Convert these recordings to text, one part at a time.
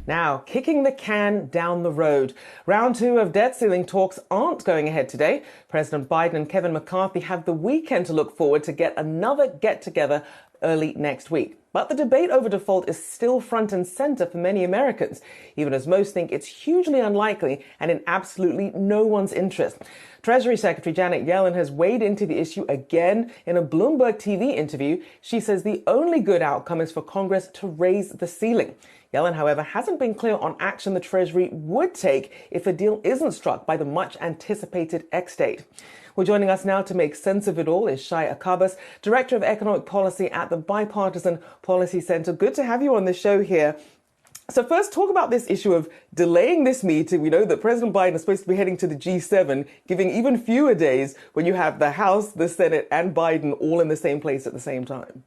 Now, kicking the can down the road. Round two of debt ceiling talks aren't going ahead today. President Biden and Kevin McCarthy have the weekend to look forward to get another get-together early next week. But the debate over default is still front and center for many Americans, even as most think it's hugely unlikely and in absolutely no one's interest. Treasury Secretary Janet Yellen has weighed into the issue again in a Bloomberg TV interview. She says the only good outcome is for Congress to raise the ceiling. Yellen, however, hasn't been clear on action the Treasury would take if a deal isn't struck by the much-anticipated X-date. Well, joining us now to make sense of it all is Shai Akabas, Director of Economic Policy at the Bipartisan Policy Center. Good to have you on the show here. So first, talk about this issue of delaying this meeting. We know that President Biden is supposed to be heading to the G7, giving even fewer days when you have the House, the Senate, and Biden all in the same place at the same time.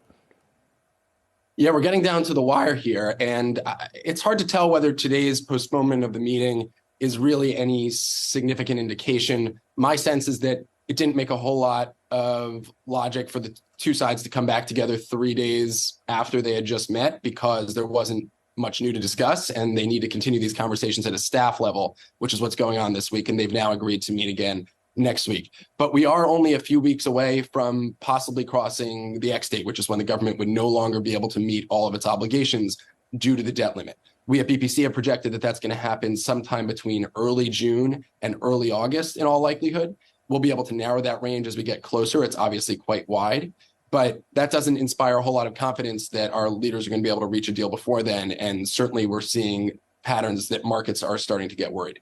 Yeah, we're getting down to the wire here, and it's hard to tell whether today's postponement of the meeting is really any significant indication. My sense is that it didn't make a whole lot of logic for the two sides to come back together 3 days after they had just met, because there wasn't much new to discuss, and they need to continue these conversations at a staff level, which is what's going on this week, and they've now agreed to meet again next week. But we are only a few weeks away from possibly crossing the X date, which is when the government would no longer be able to meet all of its obligations due to the debt limit. We at BPC have projected that that's going to happen sometime between early June and early August in all likelihood. We'll be able to narrow that range as we get closer. It's obviously quite wide, but that doesn't inspire a whole lot of confidence that our leaders are going to be able to reach a deal before then. And certainly we're seeing patterns that markets are starting to get worried.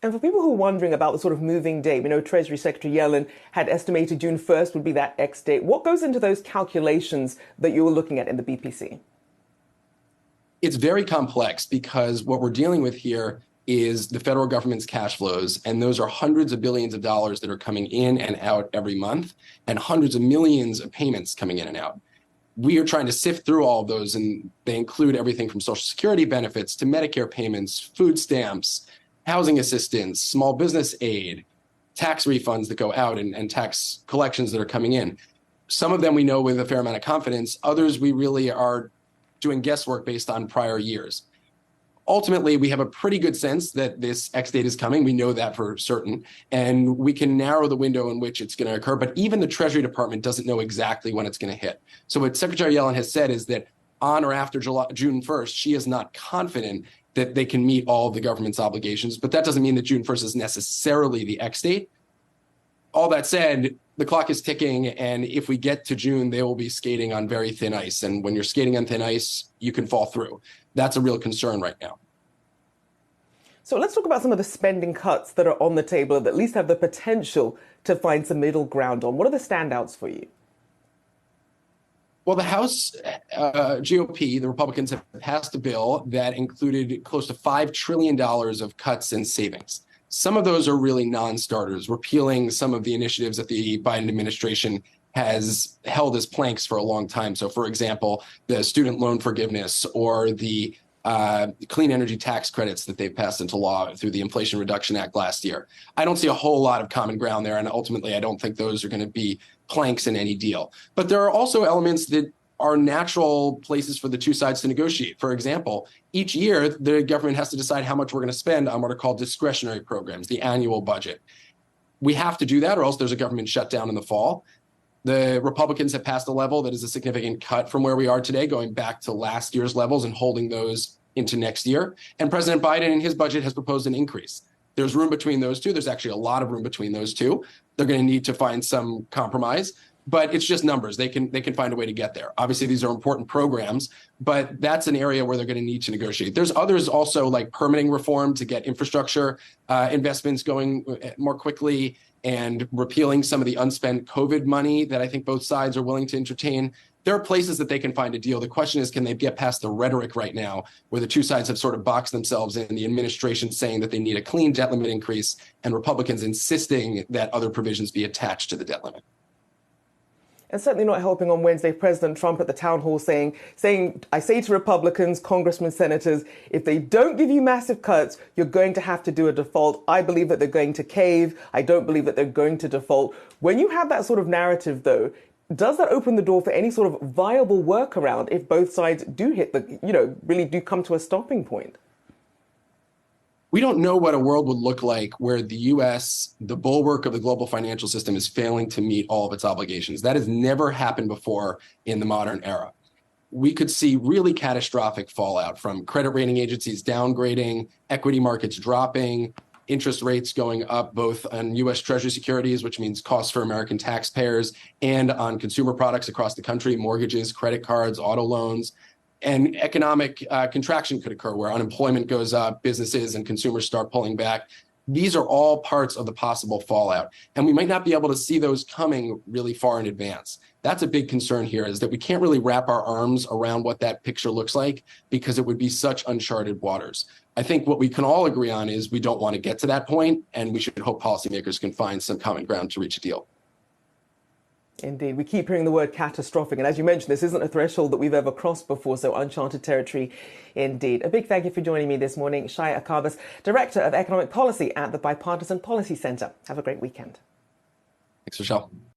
And for people who are wondering about the sort of moving date, we know Treasury Secretary Yellen had estimated June 1st would be that X date. What goes into those calculations that you were looking at in the BPC? It's very complex because what we're dealing with here is the federal government's cash flows, and those are hundreds of billions of dollars that are coming in and out every month, and hundreds of millions of payments coming in and out. We are trying to sift through all of those, and they include everything from Social Security benefits to Medicare payments, food stamps, housing assistance, small business aid, tax refunds that go out, and tax collections that are coming in. Some of them we know with a fair amount of confidence. Others we really are doing guesswork based on prior years. Ultimately, we have a pretty good sense that this X date is coming. We know that for certain, and we can narrow the window in which it's going to occur. But even the Treasury Department doesn't know exactly when it's going to hit. So what Secretary Yellen has said is that on or after June 1st, she is not confident that they can meet all of the government's obligations. But that doesn't mean that June 1st is necessarily the X date. All that said, the clock is ticking, and if we get to June, they will be skating on very thin ice. And when you're skating on thin ice, you can fall through. That's a real concern right now. So let's talk about some of the spending cuts that are on the table that at least have the potential to find some middle ground on. What are the standouts for you? Well, the House GOP, the Republicans, have passed a bill that included close to $5 trillion of cuts and savings. Some of those are really non-starters, repealing some of the initiatives that the Biden administration has held as planks for a long time. So, for example, the student loan forgiveness or the clean energy tax credits that they've passed into law through the Inflation Reduction Act last year. I don't see a whole lot of common ground there, and ultimately I don't think those are going to be planks in any deal. But there are also elements that are natural places for the two sides to negotiate. For example, each year the government has to decide how much we're going to spend on what are called discretionary programs, the annual budget. We have to do that, or else there's a government shutdown in the fall. The Republicans have passed a level that is a significant cut from where we are today, going back to last year's levels and holding those into next year. And President Biden in his budget has proposed an increase. There's room between those two. There's actually a lot of room between those two. They're going to need to find some compromise, but it's just numbers. They can find a way to get there. Obviously, these are important programs, but that's an area where they're going to need to negotiate. There's others also, like permitting reform to get infrastructure investments going more quickly, and repealing some of the unspent COVID money that I think both sides are willing to entertain. There are places that they can find a deal. The question is, can they get past the rhetoric right now where the two sides have sort of boxed themselves in, the administration saying that they need a clean debt limit increase and Republicans insisting that other provisions be attached to the debt limit. And certainly not helping on Wednesday, President Trump at the town hall saying, I say to Republicans, congressmen, senators, if they don't give you massive cuts, you're going to have to do a default. I believe that they're going to cave. I don't believe that they're going to default. When you have that sort of narrative, though, Does that open the door for any sort of viable workaround if both sides do hit really do come to a stopping point? We don't know what a world would look like where the US, the bulwark of the global financial system, is failing to meet all of its obligations. That has never happened before in the modern era. We could see really catastrophic fallout from credit rating agencies downgrading, equity markets dropping, interest rates going up both on US Treasury securities, which means costs for American taxpayers, and on consumer products across the country, mortgages, credit cards, auto loans. And economic contraction could occur where unemployment goes up, businesses and consumers start pulling back. These are all parts of the possible fallout. And we might not be able to see those coming really far in advance. That's a big concern here, is that we can't really wrap our arms around what that picture looks like because it would be such uncharted waters. I think what we can all agree on is we don't want to get to that point, and we should hope policymakers can find some common ground to reach a deal. Indeed. We keep hearing the word catastrophic. And as you mentioned, this isn't a threshold that we've ever crossed before, so uncharted territory indeed. A big thank you for joining me this morning, Shai Akabas, Director of Economic Policy at the Bipartisan Policy Center. Have a great weekend. Thanks, Rochelle.